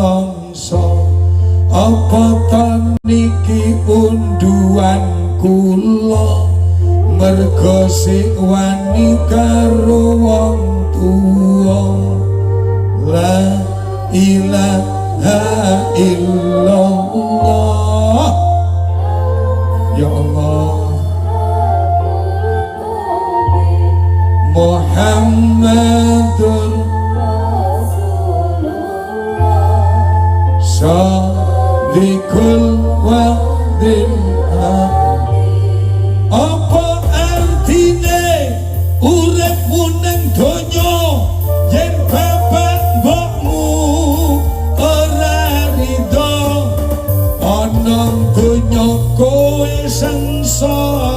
nelongso apa ta niki unduan kula merga sik wani karo wong tuwa la ilaha illallah ya Allah Muhammadur Shadiqul wa'dil apa artine uripmu nang donya yen bapak mbokmu ora rido ana donya kowe sengsara